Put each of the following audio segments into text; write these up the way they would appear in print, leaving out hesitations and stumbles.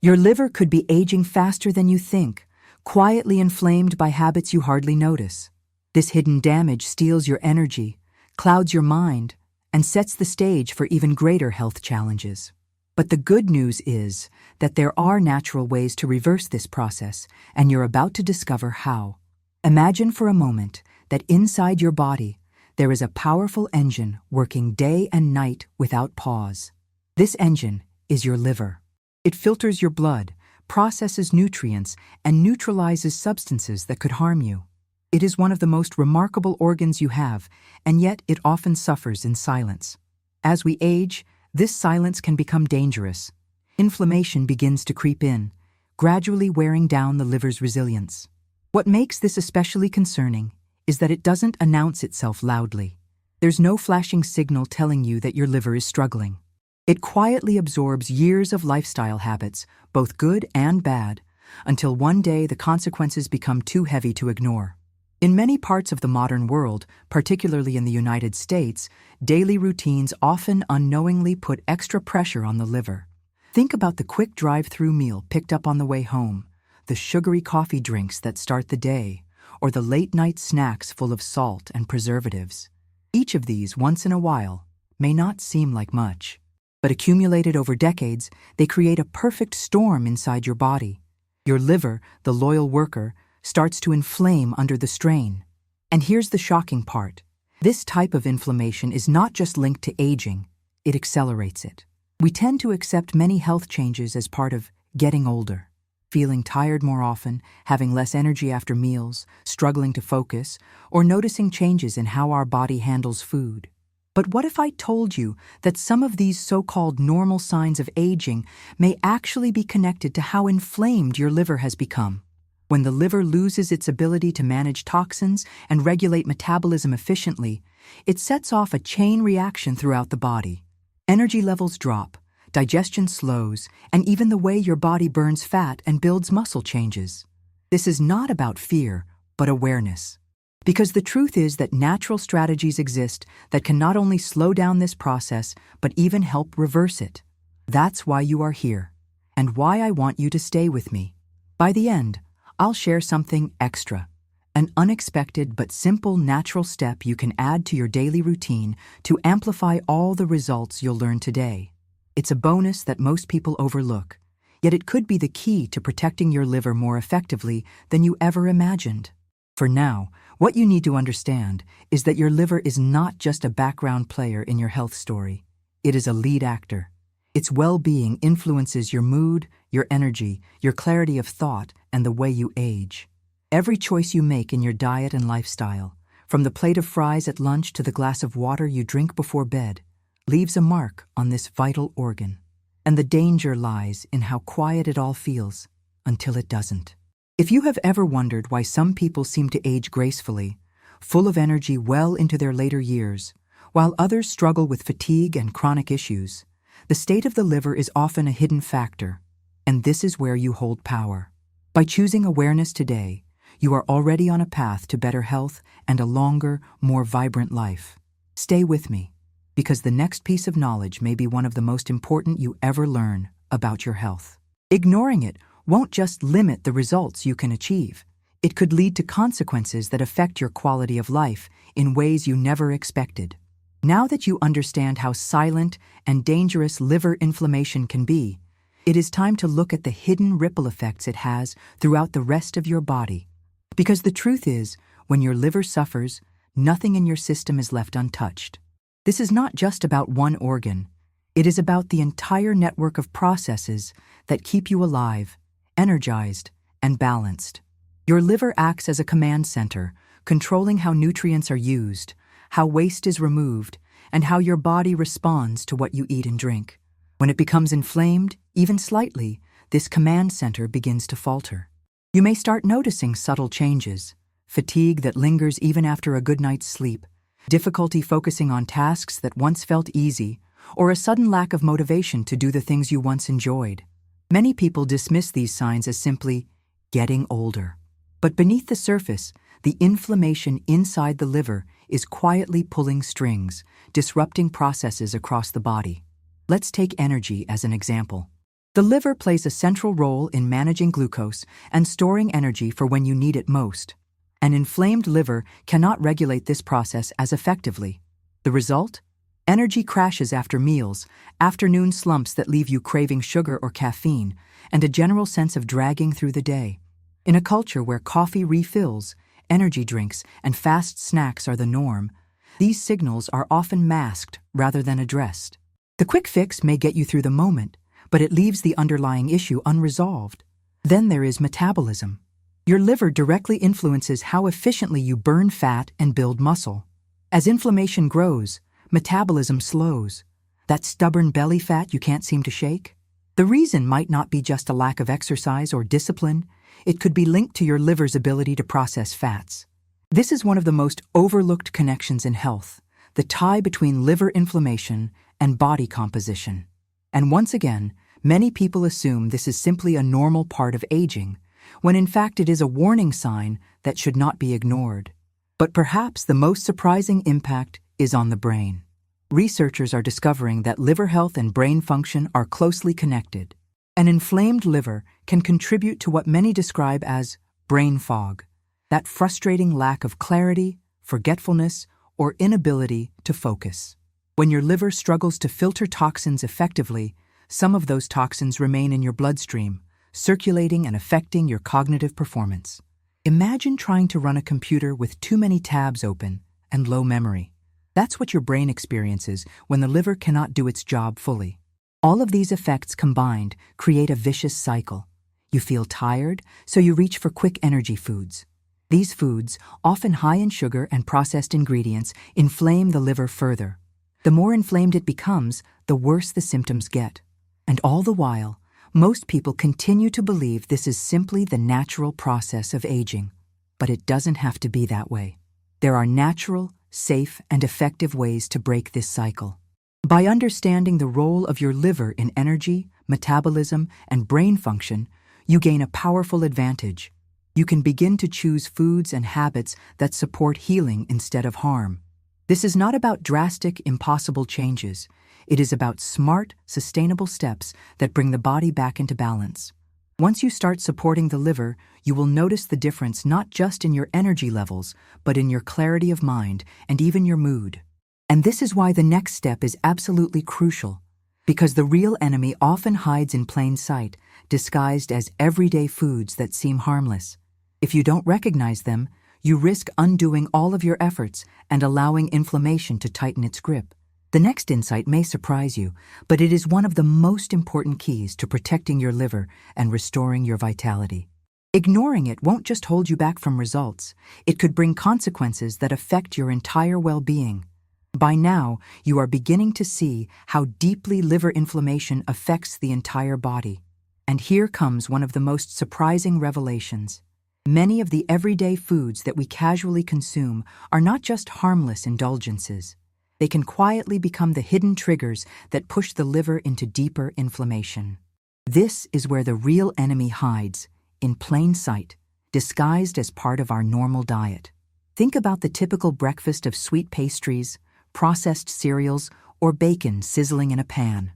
Your liver could be aging faster than you think, quietly inflamed by habits you hardly notice. This hidden damage steals your energy, clouds your mind, and sets the stage for even greater health challenges. But the good news is that there are natural ways to reverse this process, and you're about to discover how. Imagine for a moment that inside your body, there is a powerful engine working day and night without pause. This engine is your liver. It filters your blood, processes nutrients, and neutralizes substances that could harm you. It is one of the most remarkable organs you have, and yet it often suffers in silence. As we age, this silence can become dangerous. Inflammation begins to creep in, gradually wearing down the liver's resilience. What makes this especially concerning is that it doesn't announce itself loudly. There's no flashing signal telling you that your liver is struggling. It quietly absorbs years of lifestyle habits, both good and bad, until one day the consequences become too heavy to ignore. In many parts of the modern world, particularly in the United States, daily routines often unknowingly put extra pressure on the liver. Think about the quick drive-through meal picked up on the way home, the sugary coffee drinks that start the day, or the late-night snacks full of salt and preservatives. Each of these, once in a while, may not seem like much, but accumulated over decades, they create a perfect storm inside your body. Your liver, the loyal worker, starts to inflame under the strain. And here's the shocking part. This type of inflammation is not just linked to aging, it accelerates it. We tend to accept many health changes as part of getting older. Feeling tired more often, having less energy after meals, struggling to focus, or noticing changes in how our body handles food. But what if I told you that some of these so-called normal signs of aging may actually be connected to how inflamed your liver has become? When the liver loses its ability to manage toxins and regulate metabolism efficiently, it sets off a chain reaction throughout the body. Energy levels drop, digestion slows, and even the way your body burns fat and builds muscle changes. This is not about fear, but awareness. Because the truth is that natural strategies exist that can not only slow down this process, but even help reverse it. That's why you are here, and why I want you to stay with me. By the end, I'll share something extra, an unexpected but simple natural step you can add to your daily routine to amplify all the results you'll learn today. It's a bonus that most people overlook, yet it could be the key to protecting your liver more effectively than you ever imagined. For now, what you need to understand is that your liver is not just a background player in your health story. It is a lead actor. Its well-being influences your mood, your energy, your clarity of thought, and the way you age. Every choice you make in your diet and lifestyle, from the plate of fries at lunch to the glass of water you drink before bed, leaves a mark on this vital organ. And the danger lies in how quiet it all feels until it doesn't. If you have ever wondered why some people seem to age gracefully, full of energy well into their later years, while others struggle with fatigue and chronic issues, the state of the liver is often a hidden factor, and this is where you hold power. By choosing awareness today, you are already on a path to better health and a longer, more vibrant life. Stay with me, because the next piece of knowledge may be one of the most important you ever learn about your health. Ignoring it won't just limit the results you can achieve. It could lead to consequences that affect your quality of life in ways you never expected. Now that you understand how silent and dangerous liver inflammation can be, it is time to look at the hidden ripple effects it has throughout the rest of your body. Because the truth is, when your liver suffers, nothing in your system is left untouched. This is not just about one organ. It is about the entire network of processes that keep you alive, energized, and balanced. Your liver acts as a command center, controlling how nutrients are used, how waste is removed, and how your body responds to what you eat and drink. When it becomes inflamed, even slightly, this command center begins to falter. You may start noticing subtle changes: fatigue that lingers even after a good night's sleep, difficulty focusing on tasks that once felt easy, or a sudden lack of motivation to do the things you once enjoyed. Many people dismiss these signs as simply getting older. But beneath the surface, the inflammation inside the liver is quietly pulling strings, disrupting processes across the body. Let's take energy as an example. The liver plays a central role in managing glucose and storing energy for when you need it most. An inflamed liver cannot regulate this process as effectively. The result? Energy crashes after meals, afternoon slumps that leave you craving sugar or caffeine, and a general sense of dragging through the day. In a culture where coffee refills, energy drinks, and fast snacks are the norm, these signals are often masked rather than addressed. The quick fix may get you through the moment, but it leaves the underlying issue unresolved. Then there is metabolism. Your liver directly influences how efficiently you burn fat and build muscle. As inflammation grows, metabolism slows. That stubborn belly fat you can't seem to shake? The reason might not be just a lack of exercise or discipline. It could be linked to your liver's ability to process fats. This is one of the most overlooked connections in health, the tie between liver inflammation and body composition. And once again, many people assume this is simply a normal part of aging, when in fact it is a warning sign that should not be ignored. But perhaps the most surprising impact is on the brain. Researchers are discovering that liver health and brain function are closely connected. An inflamed liver can contribute to what many describe as brain fog, that frustrating lack of clarity, forgetfulness, or inability to focus. When your liver struggles to filter toxins effectively, some of those toxins remain in your bloodstream, circulating and affecting your cognitive performance. Imagine trying to run a computer with too many tabs open and low memory. That's what your brain experiences when the liver cannot do its job fully. All of these effects combined create a vicious cycle. You feel tired, so you reach for quick energy foods. These foods, often high in sugar and processed ingredients, inflame the liver further. The more inflamed it becomes, the worse the symptoms get. And all the while, most people continue to believe this is simply the natural process of aging. But it doesn't have to be that way. There are natural, safe, and effective ways to break this cycle. By understanding the role of your liver in energy, metabolism, and brain function, you gain a powerful advantage. You can begin to choose foods and habits that support healing instead of harm. This is not about drastic, impossible changes. It is about smart, sustainable steps that bring the body back into balance. Once you start supporting the liver, you will notice the difference not just in your energy levels, but in your clarity of mind and even your mood. And this is why the next step is absolutely crucial, because the real enemy often hides in plain sight, disguised as everyday foods that seem harmless. If you don't recognize them, you risk undoing all of your efforts and allowing inflammation to tighten its grip. The next insight may surprise you, but it is one of the most important keys to protecting your liver and restoring your vitality. Ignoring it won't just hold you back from results. It could bring consequences that affect your entire well-being. By now, you are beginning to see how deeply liver inflammation affects the entire body. And here comes one of the most surprising revelations. Many of the everyday foods that we casually consume are not just harmless indulgences. They can quietly become the hidden triggers that push the liver into deeper inflammation. This is where the real enemy hides, in plain sight, disguised as part of our normal diet. Think about the typical breakfast of sweet pastries, processed cereals, or bacon sizzling in a pan.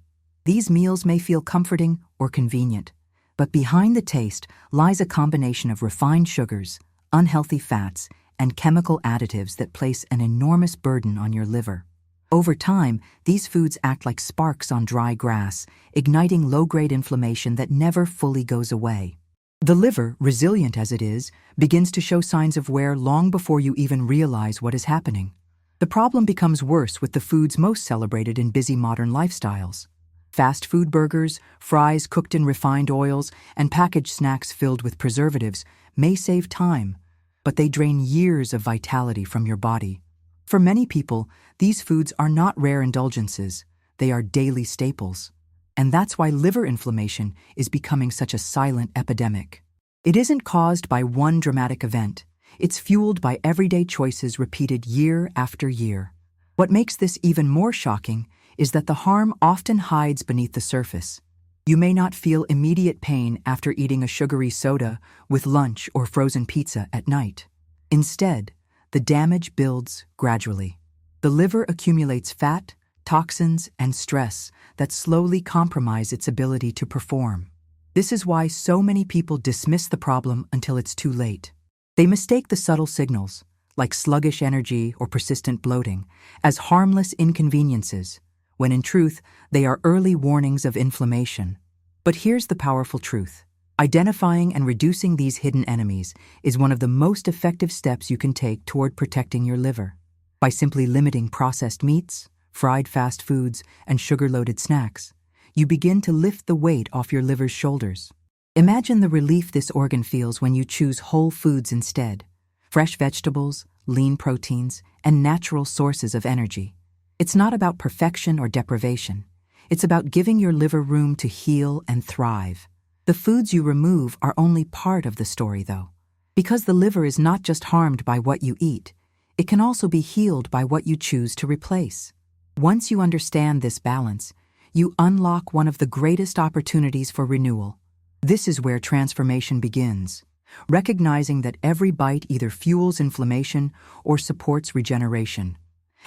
These meals may feel comforting or convenient, but behind the taste lies a combination of refined sugars, unhealthy fats, and chemical additives that place an enormous burden on your liver. Over time, these foods act like sparks on dry grass, igniting low-grade inflammation that never fully goes away. The liver, resilient as it is, begins to show signs of wear long before you even realize what is happening. The problem becomes worse with the foods most celebrated in busy modern lifestyles. Fast food burgers, fries cooked in refined oils, and packaged snacks filled with preservatives may save time, but they drain years of vitality from your body. For many people, these foods are not rare indulgences, they are daily staples. And that's why liver inflammation is becoming such a silent epidemic. It isn't caused by one dramatic event. It's fueled by everyday choices repeated year after year. What makes this even more shocking is that the harm often hides beneath the surface. You may not feel immediate pain after eating a sugary soda with lunch or frozen pizza at night. Instead, the damage builds gradually. The liver accumulates fat, toxins, and stress that slowly compromise its ability to perform. This is why so many people dismiss the problem until it's too late. They mistake the subtle signals, like sluggish energy or persistent bloating, as harmless inconveniences, when in truth, they are early warnings of inflammation. But here's the powerful truth. Identifying and reducing these hidden enemies is one of the most effective steps you can take toward protecting your liver. By simply limiting processed meats, fried fast foods, and sugar-loaded snacks, you begin to lift the weight off your liver's shoulders. Imagine the relief this organ feels when you choose whole foods instead: fresh vegetables, lean proteins, and natural sources of energy. It's not about perfection or deprivation. It's about giving your liver room to heal and thrive. The foods you remove are only part of the story, though. Because the liver is not just harmed by what you eat, it can also be healed by what you choose to replace. Once you understand this balance, you unlock one of the greatest opportunities for renewal. This is where transformation begins, recognizing that every bite either fuels inflammation or supports regeneration.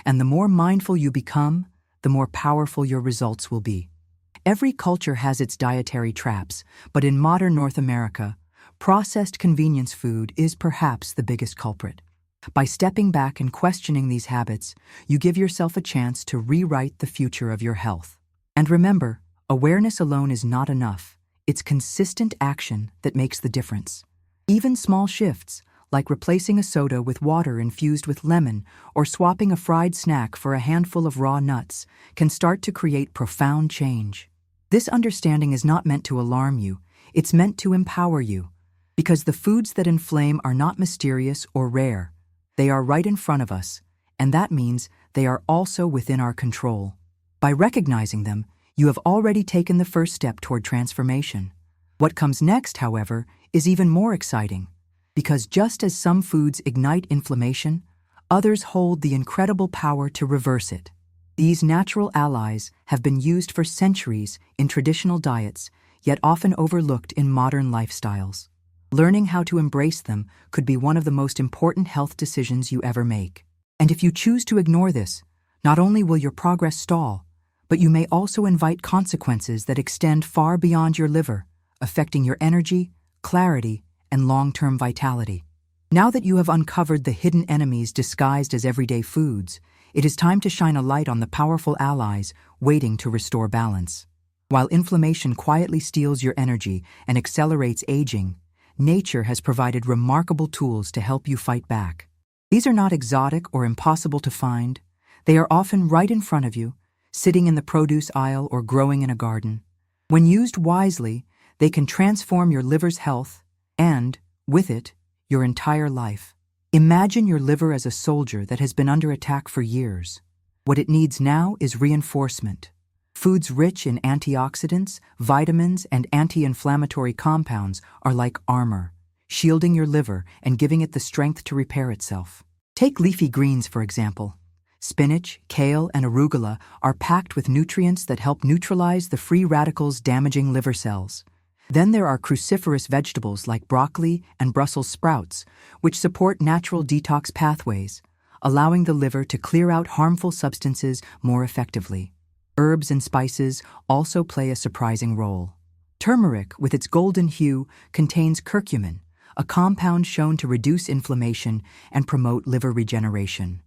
And the more mindful you become, the more powerful your results will be. Every culture has its dietary traps, but in modern North America, processed convenience food is perhaps the biggest culprit. By stepping back and questioning these habits, you give yourself a chance to rewrite the future of your health. And remember, awareness alone is not enough. It's consistent action that makes the difference. Even small shifts, like replacing a soda with water infused with lemon or swapping a fried snack for a handful of raw nuts, can start to create profound change. This understanding is not meant to alarm you, it's meant to empower you. Because the foods that inflame are not mysterious or rare. They are right in front of us, and that means they are also within our control. By recognizing them, you have already taken the first step toward transformation. What comes next, however, is even more exciting. Because just as some foods ignite inflammation, others hold the incredible power to reverse it. These natural allies have been used for centuries in traditional diets, yet often overlooked in modern lifestyles. Learning how to embrace them could be one of the most important health decisions you ever make. And if you choose to ignore this, not only will your progress stall, but you may also invite consequences that extend far beyond your liver, affecting your energy, clarity, and long-term vitality. Now that you have uncovered the hidden enemies disguised as everyday foods, it is time to shine a light on the powerful allies waiting to restore balance. While inflammation quietly steals your energy and accelerates aging, nature has provided remarkable tools to help you fight back. These are not exotic or impossible to find. They are often right in front of you, sitting in the produce aisle or growing in a garden. When used wisely, they can transform your liver's health and, with it, your entire life. Imagine your liver as a soldier that has been under attack for years. What it needs now is reinforcement. Foods rich in antioxidants, vitamins, and anti-inflammatory compounds are like armor, shielding your liver and giving it the strength to repair itself. Take leafy greens, for example. Spinach, kale, and arugula are packed with nutrients that help neutralize the free radicals damaging liver cells. Then there are cruciferous vegetables like broccoli and Brussels sprouts, which support natural detox pathways, allowing the liver to clear out harmful substances more effectively. Herbs and spices also play a surprising role. Turmeric, with its golden hue, contains curcumin, a compound shown to reduce inflammation and promote liver regeneration.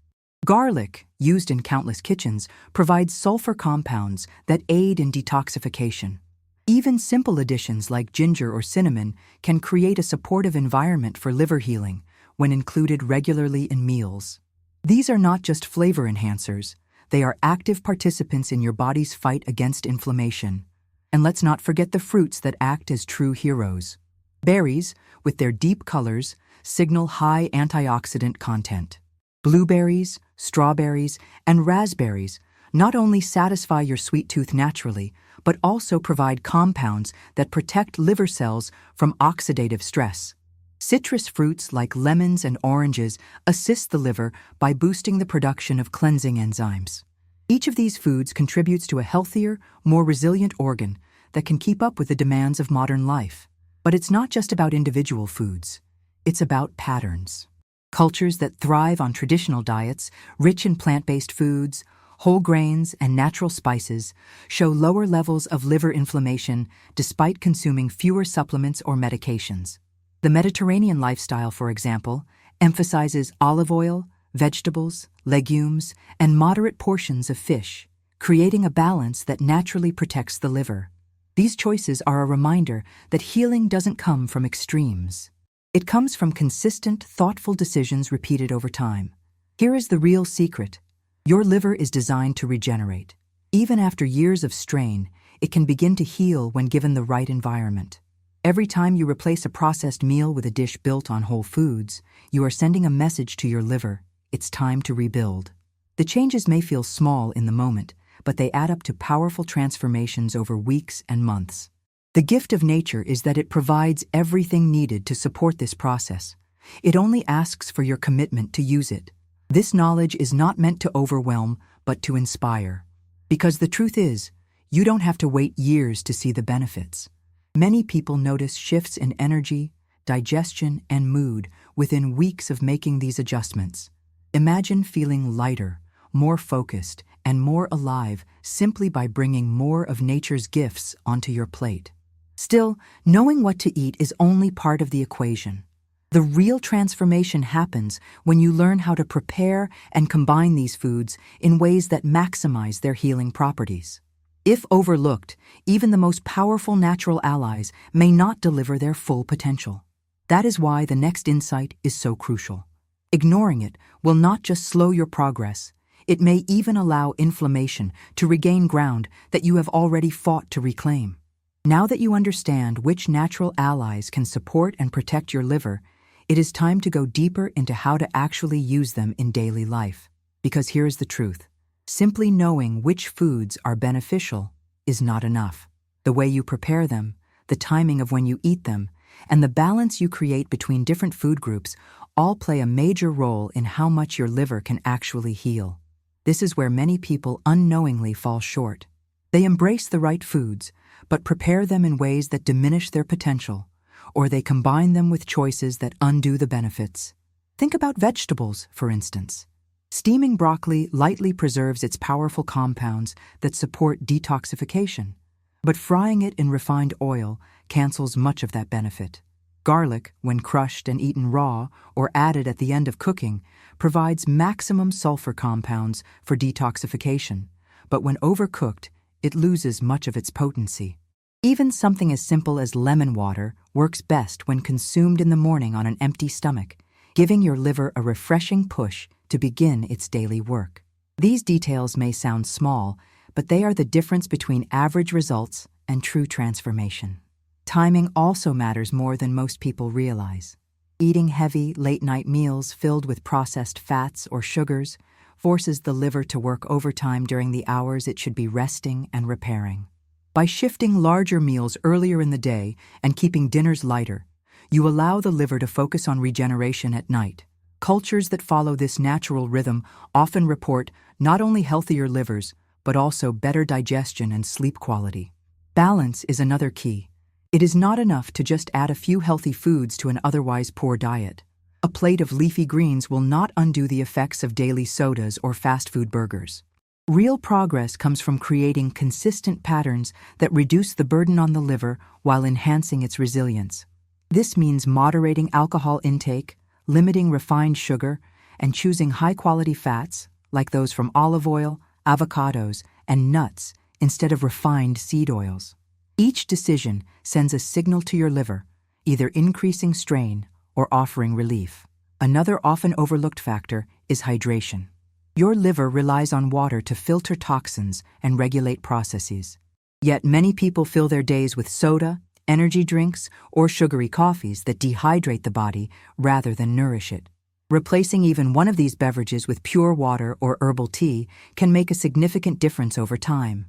Garlic, used in countless kitchens, provides sulfur compounds that aid in detoxification. Even simple additions like ginger or cinnamon can create a supportive environment for liver healing when included regularly in meals. These are not just flavor enhancers, they are active participants in your body's fight against inflammation. And let's not forget the fruits that act as true heroes. Berries, with their deep colors, signal high antioxidant content. Blueberries, strawberries, and raspberries not only satisfy your sweet tooth naturally, but also provide compounds that protect liver cells from oxidative stress. Citrus fruits like lemons and oranges assist the liver by boosting the production of cleansing enzymes. Each of these foods contributes to a healthier, more resilient organ that can keep up with the demands of modern life. But it's not just about individual foods. It's about patterns. Cultures that thrive on traditional diets, rich in plant-based foods, whole grains, and natural spices show lower levels of liver inflammation despite consuming fewer supplements or medications. The Mediterranean lifestyle, for example, emphasizes olive oil, vegetables, legumes, and moderate portions of fish, creating a balance that naturally protects the liver. These choices are a reminder that healing doesn't come from extremes. It comes from consistent, thoughtful decisions repeated over time. Here is the real secret. Your liver is designed to regenerate. Even after years of strain, it can begin to heal when given the right environment. Every time you replace a processed meal with a dish built on whole foods, you are sending a message to your liver: it's time to rebuild. The changes may feel small in the moment, but they add up to powerful transformations over weeks and months. The gift of nature is that it provides everything needed to support this process. It only asks for your commitment to use it. This knowledge is not meant to overwhelm, but to inspire. Because the truth is, you don't have to wait years to see the benefits. Many people notice shifts in energy, digestion, and mood within weeks of making these adjustments. Imagine feeling lighter, more focused, and more alive simply by bringing more of nature's gifts onto your plate. Still, knowing what to eat is only part of the equation. The real transformation happens when you learn how to prepare and combine these foods in ways that maximize their healing properties. If overlooked, even the most powerful natural allies may not deliver their full potential. That is why the next insight is so crucial. Ignoring it will not just slow your progress, it may even allow inflammation to regain ground that you have already fought to reclaim. Now that you understand which natural allies can support and protect your liver, it is time to go deeper into how to actually use them in daily life. Because here is the truth. Simply knowing which foods are beneficial is not enough. The way you prepare them, the timing of when you eat them, and the balance you create between different food groups all play a major role in how much your liver can actually heal. This is where many people unknowingly fall short. They embrace the right foods, but prepare them in ways that diminish their potential, or they combine them with choices that undo the benefits. Think about vegetables, for instance. Steaming broccoli lightly preserves its powerful compounds that support detoxification, but frying it in refined oil cancels much of that benefit. Garlic, when crushed and eaten raw or added at the end of cooking, provides maximum sulfur compounds for detoxification, but when overcooked, it loses much of its potency. Even something as simple as lemon water works best when consumed in the morning on an empty stomach, giving your liver a refreshing push to begin its daily work. These details may sound small, but they are the difference between average results and true transformation. Timing also matters more than most people realize. Eating heavy, late-night meals filled with processed fats or sugars forces the liver to work overtime during the hours it should be resting and repairing. By shifting larger meals earlier in the day and keeping dinners lighter, you allow the liver to focus on regeneration at night. Cultures that follow this natural rhythm often report not only healthier livers, but also better digestion and sleep quality. Balance is another key. It is not enough to just add a few healthy foods to an otherwise poor diet. A plate of leafy greens will not undo the effects of daily sodas or fast food burgers. Real progress comes from creating consistent patterns that reduce the burden on the liver while enhancing its resilience. This means moderating alcohol intake, limiting refined sugar, and choosing high-quality fats, like those from olive oil, avocados, and nuts, instead of refined seed oils. Each decision sends a signal to your liver, either increasing strain or offering relief. Another often overlooked factor is hydration. Your liver relies on water to filter toxins and regulate processes. Yet many people fill their days with soda, energy drinks, or sugary coffees that dehydrate the body rather than nourish it. Replacing even one of these beverages with pure water or herbal tea can make a significant difference over time.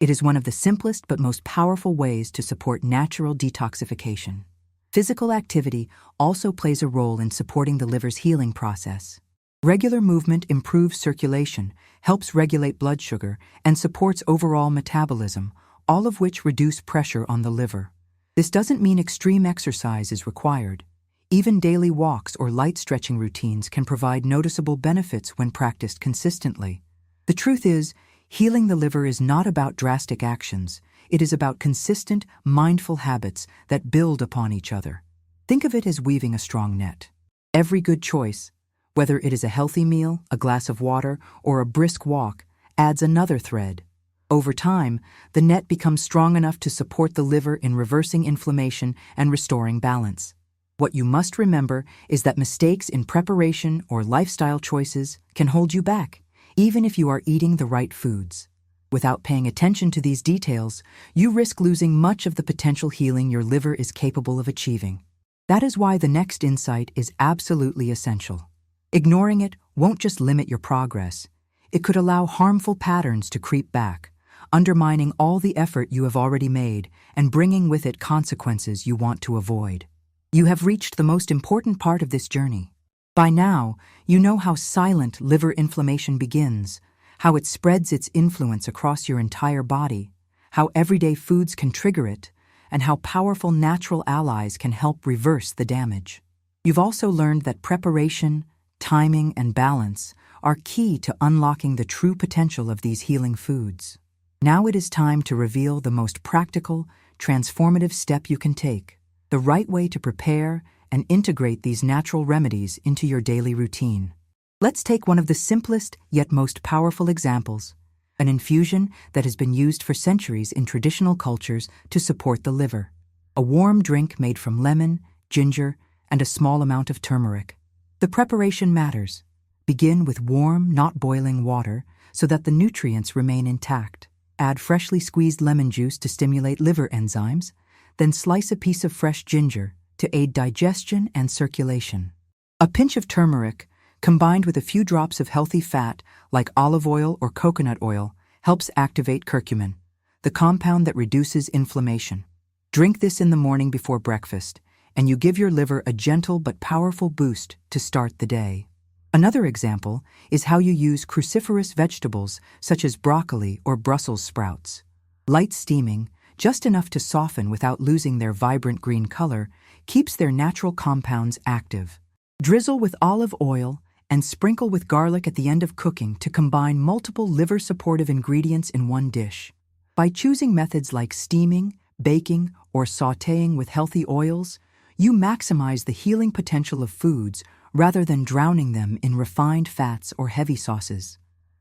It is one of the simplest but most powerful ways to support natural detoxification. Physical activity also plays a role in supporting the liver's healing process. Regular movement improves circulation, helps regulate blood sugar, and supports overall metabolism, all of which reduce pressure on the liver. This doesn't mean extreme exercise is required. Even daily walks or light stretching routines can provide noticeable benefits when practiced consistently. The truth is, healing the liver is not about drastic actions. It is about consistent, mindful habits that build upon each other. Think of it as weaving a strong net. Every good choice, whether it is a healthy meal, a glass of water, or a brisk walk, adds another thread. Over time, the net becomes strong enough to support the liver in reversing inflammation and restoring balance. What you must remember is that mistakes in preparation or lifestyle choices can hold you back, even if you are eating the right foods. Without paying attention to these details, you risk losing much of the potential healing your liver is capable of achieving. That is why the next insight is absolutely essential. Ignoring it won't just limit your progress. It could allow harmful patterns to creep back, undermining all the effort you have already made and bringing with it consequences you want to avoid. You have reached the most important part of this journey. By now, you know how silent liver inflammation begins, how it spreads its influence across your entire body, how everyday foods can trigger it, and how powerful natural allies can help reverse the damage. You've also learned that preparation, timing, and balance are key to unlocking the true potential of these healing foods. Now it is time to reveal the most practical, transformative step you can take, the right way to prepare and integrate these natural remedies into your daily routine. Let's take one of the simplest yet most powerful examples, an infusion that has been used for centuries in traditional cultures to support the liver. A warm drink made from lemon, ginger, and a small amount of turmeric. The preparation matters. Begin with warm, not boiling water so that the nutrients remain intact. Add freshly squeezed lemon juice to stimulate liver enzymes, then slice a piece of fresh ginger to aid digestion and circulation. A pinch of turmeric, combined with a few drops of healthy fat like olive oil or coconut oil, helps activate curcumin, the compound that reduces inflammation. Drink this in the morning before breakfast, and you give your liver a gentle but powerful boost to start the day. Another example is how you use cruciferous vegetables such as broccoli or Brussels sprouts. Light steaming, just enough to soften without losing their vibrant green color, keeps their natural compounds active. Drizzle with olive oil and sprinkle with garlic at the end of cooking to combine multiple liver-supportive ingredients in one dish. By choosing methods like steaming, baking, or sautéing with healthy oils, you maximize the healing potential of foods rather than drowning them in refined fats or heavy sauces.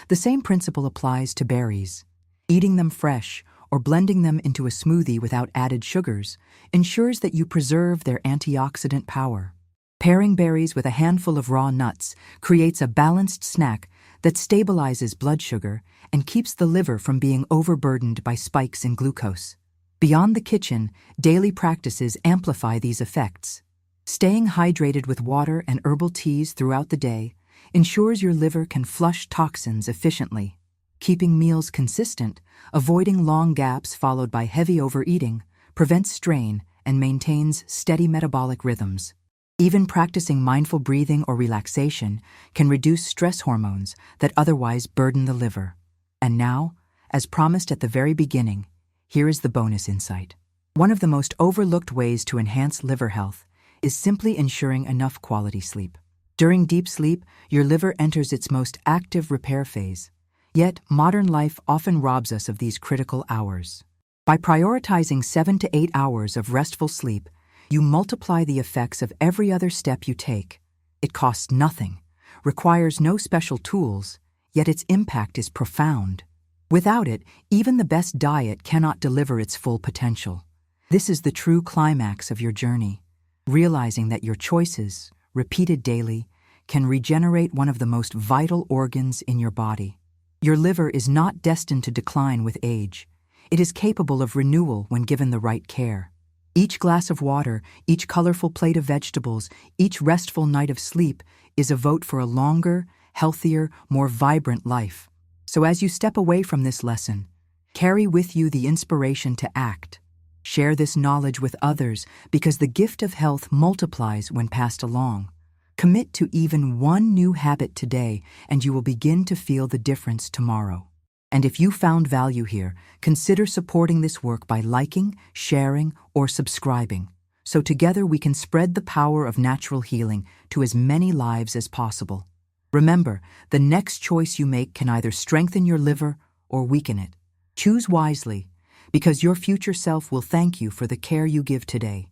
The same principle applies to berries. Eating them fresh or blending them into a smoothie without added sugars ensures that you preserve their antioxidant power. Pairing berries with a handful of raw nuts creates a balanced snack that stabilizes blood sugar and keeps the liver from being overburdened by spikes in glucose. Beyond the kitchen, daily practices amplify these effects. Staying hydrated with water and herbal teas throughout the day ensures your liver can flush toxins efficiently. Keeping meals consistent, avoiding long gaps followed by heavy overeating, prevents strain and maintains steady metabolic rhythms. Even practicing mindful breathing or relaxation can reduce stress hormones that otherwise burden the liver. And now, as promised at the very beginning, here is the bonus insight. One of the most overlooked ways to enhance liver health is simply ensuring enough quality sleep. During deep sleep, your liver enters its most active repair phase. Yet, modern life often robs us of these critical hours. By prioritizing 7 to 8 hours of restful sleep, you multiply the effects of every other step you take. It costs nothing, requires no special tools, yet its impact is profound. Without it, even the best diet cannot deliver its full potential. This is the true climax of your journey, realizing that your choices, repeated daily, can regenerate one of the most vital organs in your body. Your liver is not destined to decline with age. It is capable of renewal when given the right care. Each glass of water, each colorful plate of vegetables, each restful night of sleep is a vote for a longer, healthier, more vibrant life. So as you step away from this lesson, carry with you the inspiration to act. Share this knowledge with others because the gift of health multiplies when passed along. Commit to even one new habit today and you will begin to feel the difference tomorrow. And if you found value here, consider supporting this work by liking, sharing, or subscribing, so together we can spread the power of natural healing to as many lives as possible. Remember, the next choice you make can either strengthen your liver or weaken it. Choose wisely, because your future self will thank you for the care you give today.